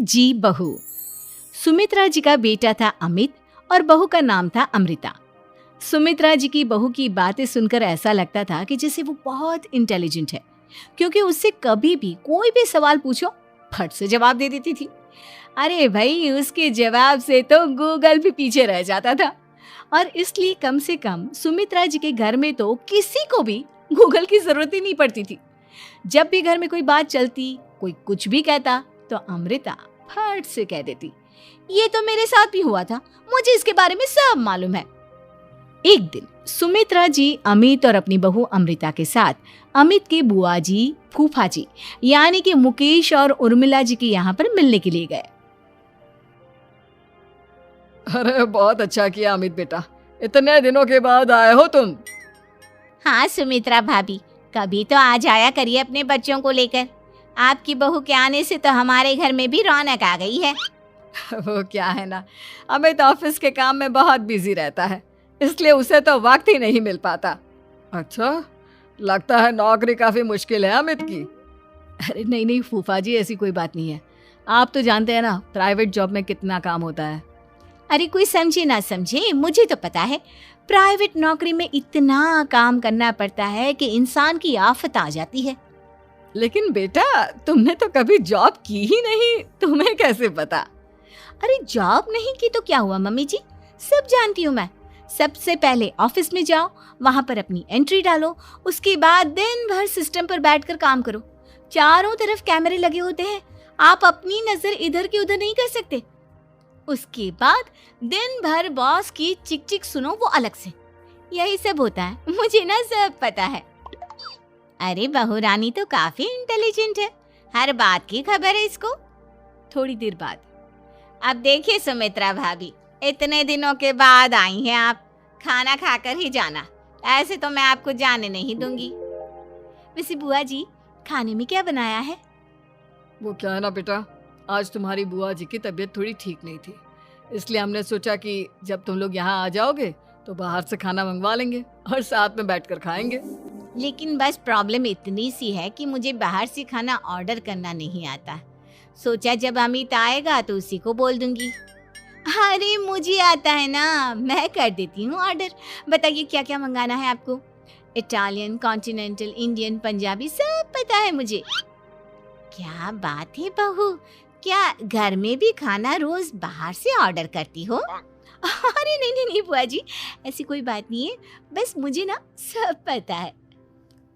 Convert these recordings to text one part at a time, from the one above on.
जी बहू। सुमित्रा जी का बेटा था अमित और बहू का नाम था अमृता। सुमित्रा जी की बहू की बातें सुनकर ऐसा लगता था कि जैसे वो बहुत इंटेलिजेंट है, क्योंकि उससे कभी भी कोई भी सवाल पूछो फट से जवाब दे देती थी। अरे भाई, उसके जवाब से तो गूगल भी पीछे रह जाता था। और इसलिए कम से कम सुमित्रा जी के घर में तो किसी को भी गूगल की जरूरत ही नहीं पड़ती थी। जब भी घर में कोई बात चलती, कोई कुछ भी कहता, तो अमृता फट से कह देती, ये तो मेरे साथ भी हुआ था, मुझे इसके बारे में सब मालूम है। एक दिन सुमित्रा जी अमित और अपनी बहू अमृता के साथ अमित के बुआ जी, फूफा जी यानी कि मुकेश और उर्मिला जी के यहाँ पर मिलने के लिए गए। अरे बहुत अच्छा किया अमित बेटा, इतने दिनों के बाद आए हो तुम। हाँ सुमित्रा भाभी, कभी तो आ जाया करिए अपने बच्चों को लेकर। आपकी बहू के आने से तो हमारे घर में भी रौनक आ गई है। वो क्या है ना, अमित ऑफिस के काम में बहुत बिजी रहता है, इसलिए उसे तो वक्त ही नहीं मिल पाता। अच्छा, लगता है नौकरी काफी मुश्किल है अमित की। अरे नहीं फूफा जी, ऐसी कोई बात नहीं है। आप तो जानते हैं ना प्राइवेट जॉब में कितना काम होता है। अरे कोई समझे ना समझे, मुझे तो पता है प्राइवेट नौकरी में इतना काम करना पड़ता है कि इंसान की आफत आ जाती है। लेकिन बेटा, तुमने तो कभी जॉब की ही नहीं, तुम्हें कैसे पता? अरे जॉब नहीं की तो क्या हुआ मम्मी जी, सब जानती हूँ मैं। सबसे पहले ऑफिस में जाओ, वहां पर अपनी एंट्री डालो, उसके बाद दिन भर सिस्टम पर बैठकर काम करो। चारों तरफ कैमरे लगे होते हैं, आप अपनी नजर इधर की उधर नहीं कर सकते। उसके बाद दिन भर बॉस की चिक चिक सुनो, वो अलग से। यही सब होता है, मुझे ना सब पता है। अरे बहू रानी तो काफी इंटेलिजेंट है, हर बात की खबर है इसको। थोड़ी देर बाद, अब देखिए सुमित्रा भाभी, इतने दिनों के बाद आई हैं आप, खाना खाकर ही जाना, ऐसे तो मैं आपको जाने नहीं दूंगी। वैसे बुआ जी, खाने में क्या बनाया है? वो क्या है ना बेटा, आज तुम्हारी बुआ जी की तबीयत थोड़ी ठीक नहीं थी, इसलिए हमने सोचा कि जब तुम लोग यहाँ आ जाओगे तो बाहर से खाना मंगवा लेंगे और साथ में बैठकर खाएंगे। लेकिन बस प्रॉब्लम इतनी सी है कि मुझे बाहर से खाना ऑर्डर करना नहीं आता। सोचा जब अमित आएगा तो उसी को बोल दूंगी। अरे मुझे आता है ना, मैं कर देती हूँ ऑर्डर। बताइए क्या क्या मंगाना है आपको? इटालियन, कॉन्टिनेंटल, इंडियन, पंजाबी, सब पता है मुझे। क्या बात है बहू, क्या घर में भी खाना रोज बाहर से ऑर्डर करती हो? अरे नहीं बुआ जी, ऐसी कोई बात नहीं है, बस मुझे ना सब पता है।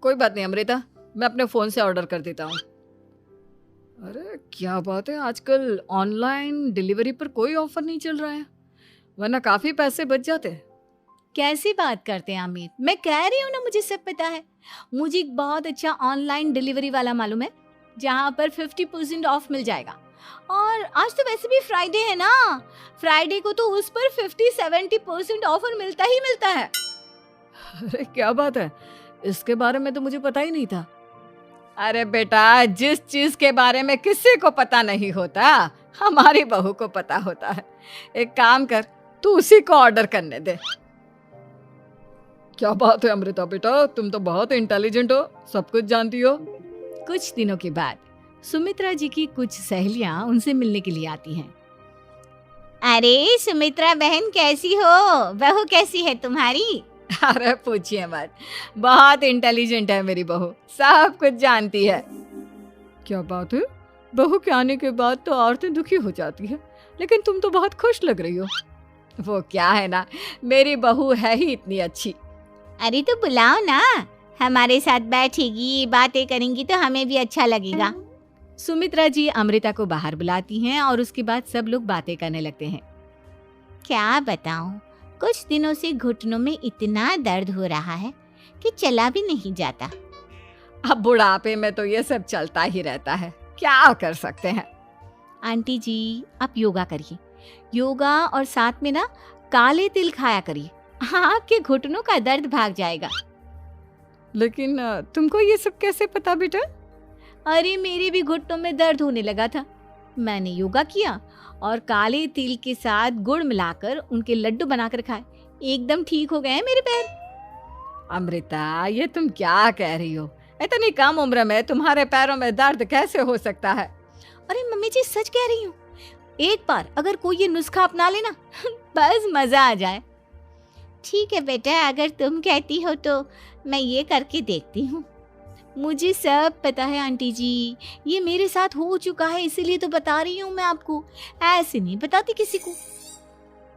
कोई बात नहीं अमृता, मैं अपने फोन से ऑर्डर कर देता हूँ। अरे क्या बात है, आजकल ऑनलाइन डिलीवरी पर कोई ऑफर नहीं चल रहा है, वरना काफी पैसे बच जाते। कैसी बात करते हैं अमित, मैं कह रही हूँ ना मुझे सब पता है। मुझे एक बहुत अच्छा ऑनलाइन डिलीवरी वाला मालूम है, जहाँ पर 50% ऑफ मिल जाएगा। और आज तो वैसे भी फ्राइडे है ना, फ्राइडे को तो उस पर 50-70% ऑफर मिलता ही मिलता है। अरे क्या बात है, इसके बारे में तो मुझे पता ही नहीं था। अरे बेटा, जिस चीज के बारे में किसी को पता नहीं होता, हमारी बहू को पता होता है। एक काम कर, तू उसी को ऑर्डर करने दे। क्या बात है अमृता बेटा, तुम तो बहुत इंटेलिजेंट हो, सब कुछ जानती हो। कुछ दिनों के बाद सुमित्रा जी की कुछ सहेलियां उनसे मिलने के लिए आती हैं। अरे सुमित्रा बहन कैसी हो, बहू कैसी है तुम्हारी? अरे पूछिए मत, बहुत इंटेलिजेंट है मेरी बहू, सब कुछ जानती है। क्या बात है, बहू के आने के बाद तो औरतें दुखी हो जाती है, लेकिन तुम तो बहुत खुश लग रही हो। वो क्या है ना, मेरी बहू है ही इतनी अच्छी। अरे तो बुलाओ ना, हमारे साथ बैठेगी, बातें करेंगी तो हमें भी अच्छा लगेगा। सुमित्रा जी अमृता को बाहर बुलाती हैं और उसके बाद सब लोग बातें करने लगते हैं। क्या बताऊं, कुछ दिनों से घुटनों में इतना दर्द हो रहा है कि चला भी नहीं जाता। अब बुढ़ापे में तो ये सब चलता ही रहता है, क्या कर सकते हैं। आंटी जी, आप योगा करिए, योगा और साथ में ना काले तिल खाया करिए, आपके घुटनों का दर्द भाग जाएगा। लेकिन तुमको ये सब कैसे पता बेटा? अरे मेरे भी घुटनों में दर्द होने लगा था, मैंने योगा किया और काले तिल के साथ गुड़ मिलाकर उनके लड्डू बनाकर खाए, एकदम ठीक हो गए हैं मेरे पैर। अमृता, ये तुम क्या कह रही हो? इतनी कम उम्र में तुम्हारे पैरों में दर्द कैसे हो सकता है? अरे मम्मी जी सच कह रही हूँ, एक बार अगर कोई ये नुस्खा अपना लेना बस मजा आ जाए। ठीक है बेटा, अगर तुम कहती हो तो मैं ये करके देखती हूँ। मुझे सब पता है आंटी जी, ये मेरे साथ हो चुका है, इसीलिए तो बता रही हूँ मैं आपको, ऐसे नहीं बताती किसी को।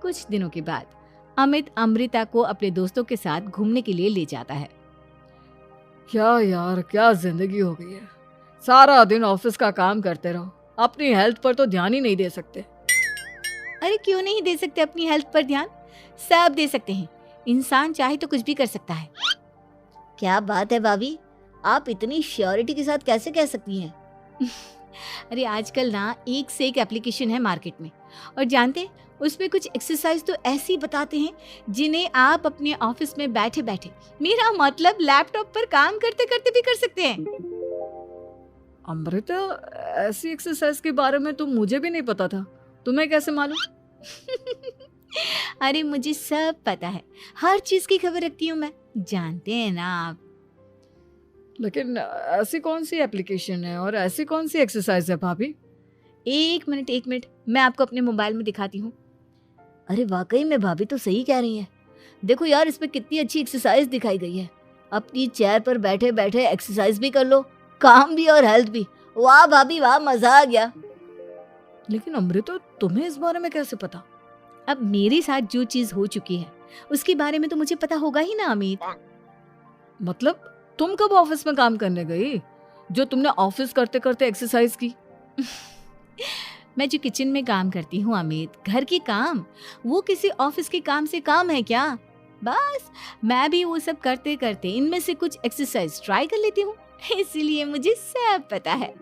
कुछ दिनों के बाद अमित अमृता को अपने दोस्तों के साथ घूमने के लिए ले जाता है। क्या यार, क्या जिंदगी हो गई है। सारा दिन ऑफिस का काम करते रहो, अपनी हेल्थ पर तो ध्यान ही नहीं दे सकते। अरे क्यों नहीं दे सकते अपनी हेल्थ पर ध्यान? सब दे सकते हैं, इंसान चाहे तो कुछ भी कर सकता है। क्या बात है भाभी, आप इतनी श्योरिटी के साथ कैसे कह सकती हैं? अरे आजकल ना एक से एक एप्लीकेशन है मार्केट में, और जानते हैं उसमें कुछ एक्सरसाइज तो ऐसी बताते हैं जिन्हें आप अपने ऑफिस में बैठे बैठे, मेरा मतलब लैपटॉप पर काम करते करते भी कर सकते हैं। अमृता, ऐसी एक्सरसाइज के बारे में तो मुझे भी नहीं पता था, तुम्हें कैसे मालूम? अरे मुझे सब पता है, हर चीज की खबर रखती हूँ मैं, जानते हैं ना आप। लेकिन ऐसी कौन सी एप्लीकेशन है और ऐसी कौन सी एक्सरसाइज है भाभी? एक मिनट, मैं आपको अपने मोबाइल में दिखाती हूँ। अरे वाकई में भाभी तो सही कह रही हैं। देखो यार, इसमें कितनी अच्छी एक्सरसाइज दिखाई गई है। अपनी चेयर पर बैठे बैठे एक्सरसाइज भी कर लो, काम भी और हेल्थ भी। वाह भाभी वाह, मजा आ गया। लेकिन अमृता, तुम्हें इस बारे में कैसे पता? अब मेरे साथ जो चीज हो चुकी है उसके बारे में तो मुझे पता होगा ही ना अमित। मतलब तुम कब ऑफिस में काम करने गई जो तुमने ऑफिस करते करते एक्सरसाइज की? मैं जो किचन में काम करती हूँ अमित, घर के काम, वो किसी ऑफिस के काम से काम है क्या? बस मैं भी वो सब करते करते इनमें से कुछ एक्सरसाइज ट्राई कर लेती हूँ, इसीलिए मुझे सब पता है।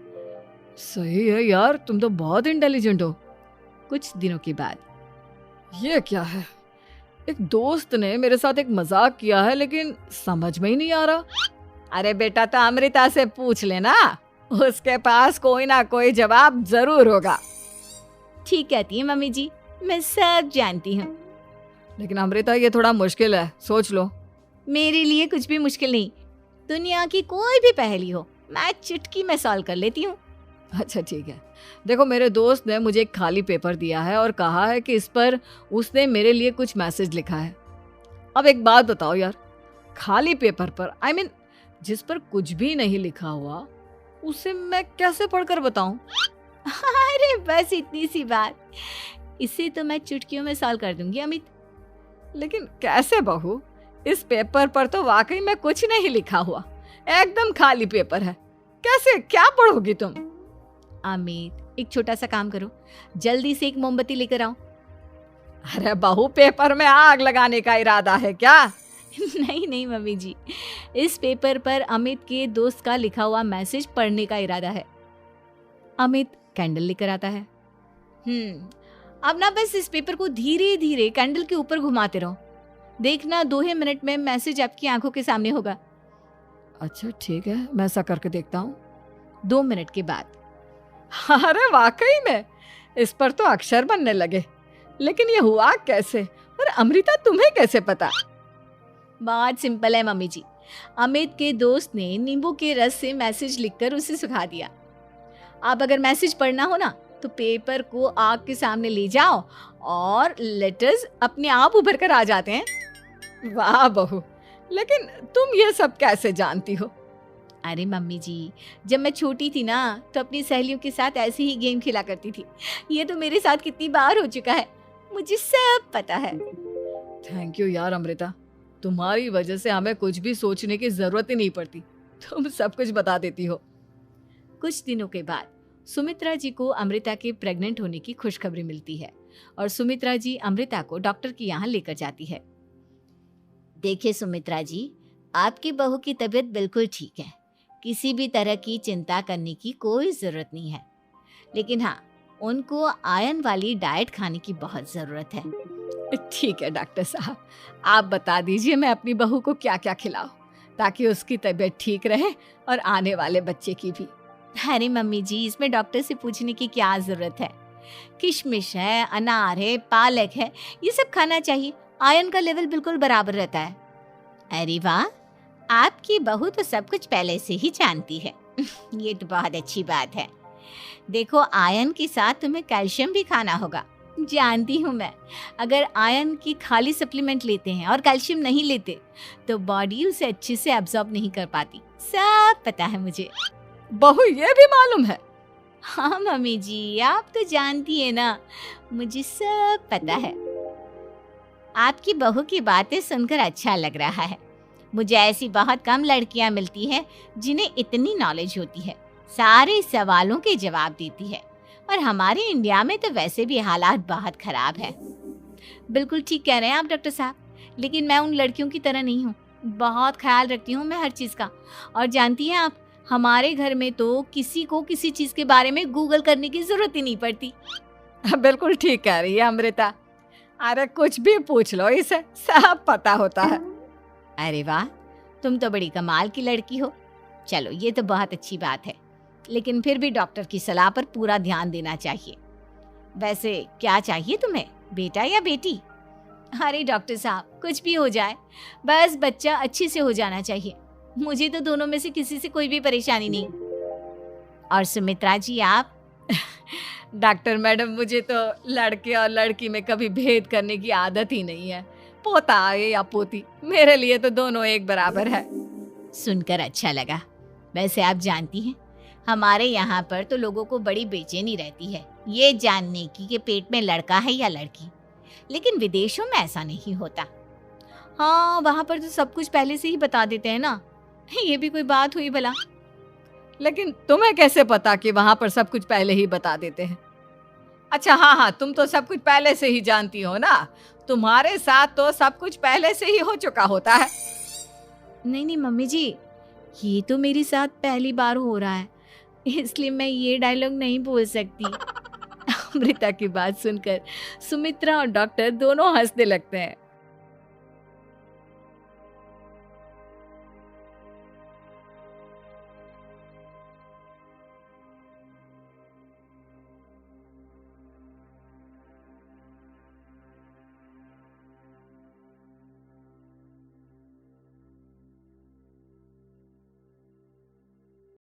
सही है यार, तुम तो बहुत इंटेलिजेंट हो। कुछ दिनों के बाद, ये क्या है? एक दोस्त ने मेरे साथ एक मजाक किया है, लेकिन समझ में ही नहीं आ रहा। अरे बेटा, तो अमृता से पूछ लेना, उसके पास कोई ना कोई जवाब जरूर होगा। ठीक कहती है मम्मी जी, मैं सब जानती हूँ। लेकिन अमृता, ये थोड़ा मुश्किल है, सोच लो। मेरे लिए कुछ भी मुश्किल नहीं, दुनिया की कोई भी पहेली हो मैं चुटकी में सॉल्व कर लेती हूँ। अच्छा ठीक है, देखो मेरे दोस्त ने मुझे एक खाली पेपर दिया है और कहा है कि इस पर उसने मेरे लिए कुछ मैसेज लिखा है। अब एक बात बताओ यार, खाली पेपर पर, I mean, जिस पर कुछ भी नहीं लिखा हुआ, उसे मैं कैसे पढ़कर बताऊं? अरे बस इतनी सी बात, इसे तो मैं चुटकियों में सॉल्व कर दूंगी अमित। लेकिन कैसे बहू? इस पेपर पर तो वाकई में कुछ नहीं लिखा हुआ, एकदम खाली पेपर है, कैसे, क्या पढ़ोगी तुम? अमित, एक छोटा सा काम करो, जल्दी से एक मोमबत्ती लेकर आओ। अरे बहू, पेपर में आग लगाने का इरादा है क्या? नहीं मम्मी जी, इस पेपर पर अमित के दोस्त का लिखा हुआ मैसेज पढ़ने का इरादा है। अमित कैंडल लेकर आता है। अब ना बस इस पेपर को धीरे धीरे कैंडल के ऊपर घुमाते रहो, देखना 2 ही मिनट में मैसेज आपकी आंखों के सामने होगा। अच्छा ठीक है, मैं ऐसा करके देखता हूँ। 2 मिनट के बाद, अरे वाकई में इस पर तो अक्षर बनने लगे, लेकिन ये हुआ कैसे? और अमृता, तुम्हें कैसे पता? बहुत सिंपल है मम्मी जी, अमित के दोस्त ने नींबू के रस से मैसेज लिखकर उसे सुखा दिया। अब अगर मैसेज पढ़ना हो ना तो पेपर को आग के सामने ले जाओ और लेटर्स अपने आप उभर कर आ जाते हैं। वाह बहू, लेकिन तुम ये सब कैसे जानती हो? अरे मम्मी जी, जब मैं छोटी थी ना तो अपनी सहेलियों के साथ ऐसे ही गेम खेला करती थी। ये तो मेरे साथ कितनी बार हो चुका है, मुझे सब पता है। थैंक यू यार अमृता, तुम्हारी वजह से हमें कुछ भी सोचने की जरूरत ही नहीं पड़ती, तुम सब कुछ बता देती हो। कुछ दिनों के बाद सुमित्रा जी को अमृता के प्रेग्नेंट होने की खुशखबरी मिलती है और सुमित्रा जी अमृता को डॉक्टर के यहाँ लेकर जाती है। देखिए सुमित्रा जी, आपकी बहू की तबीयत बिल्कुल ठीक है, किसी भी तरह की चिंता करने की कोई ज़रूरत नहीं है। लेकिन हाँ, उनको आयरन वाली डाइट खाने की बहुत ज़रूरत है। ठीक है डॉक्टर साहब, आप बता दीजिए मैं अपनी बहू को क्या क्या खिलाऊं ताकि उसकी तबीयत ठीक रहे और आने वाले बच्चे की भी। अरे मम्मी जी, इसमें डॉक्टर से पूछने की क्या ज़रूरत है? किशमिश है, अनार है, पालक है, ये सब खाना चाहिए, आयरन का लेवल बिल्कुल बराबर रहता है। अरे वाह, आपकी बहू तो सब कुछ पहले से ही जानती है। ये तो बहुत अच्छी बात है। देखो, आयरन के साथ तुम्हें कैल्शियम भी खाना होगा। जानती हूँ मैं, अगर आयरन की खाली सप्लीमेंट लेते हैं और कैल्शियम नहीं लेते तो बॉडी उसे अच्छे से एब्जॉर्ब नहीं कर पाती। सब पता है मुझे। बहू ये भी मालूम है? हाँ मम्मी जी, आप तो जानती है ना, मुझे सब पता है। आपकी बहू की बातें सुनकर अच्छा लग रहा है। मुझे ऐसी बहुत कम लड़कियां मिलती हैं जिन्हें इतनी नॉलेज होती है, सारे सवालों के जवाब देती है। और हमारे इंडिया में तो वैसे भी हालात बहुत खराब है। बिल्कुल ठीक कह रहे हैं आप डॉक्टर साहब, लेकिन मैं उन लड़कियों की तरह नहीं हूँ। बहुत ख्याल रखती हूँ मैं हर चीज़ का। और जानती हैं आप, हमारे घर में तो किसी को किसी चीज़ के बारे में गूगल करने की ज़रूरत ही नहीं पड़ती। बिल्कुल ठीक कह रही है अमृता। अरे कुछ भी पूछ लो इसे, सब पता होता है। अरे वाह, तुम तो बड़ी कमाल की लड़की हो। चलो, ये तो बहुत अच्छी बात है, लेकिन फिर भी डॉक्टर की सलाह पर पूरा ध्यान देना चाहिए। वैसे क्या चाहिए तुम्हें, बेटा या बेटी? अरे डॉक्टर साहब, कुछ भी हो जाए, बस बच्चा अच्छे से हो जाना चाहिए। मुझे तो दोनों में से किसी से कोई भी परेशानी नहीं। और सुमित्रा जी, आप? डॉक्टर मैडम, मुझे तो लड़के और लड़की में कभी भेद करने की आदत ही नहीं है। पोता आए या पोती, मेरे लिए तो दोनों एक बराबर है। सुनकर अच्छा लगा। वैसे आप जानती हैं, हमारे यहाँ पर तो लोगों को बड़ी बेचैनी रहती है ये जानने की कि पेट में लड़का है या लड़की, लेकिन विदेशों में ऐसा नहीं होता। हाँ, वहाँ पर तो सब कुछ पहले से ही बता देते हैं ना। ये भी कोई बात हुई भला? लेकिन तुम्हें कैसे पता कि वहां पर सब कुछ पहले ही बता देते हैं? अच्छा हाँ, तुम तो सब कुछ पहले से ही जानती हो ना। तुम्हारे साथ तो सब कुछ पहले से ही हो चुका होता है। नहीं मम्मी जी, ये तो मेरे साथ पहली बार हो रहा है, इसलिए मैं ये डायलॉग नहीं बोल सकती। अमृता की बात सुनकर सुमित्रा और डॉक्टर दोनों हंसने लगते हैं।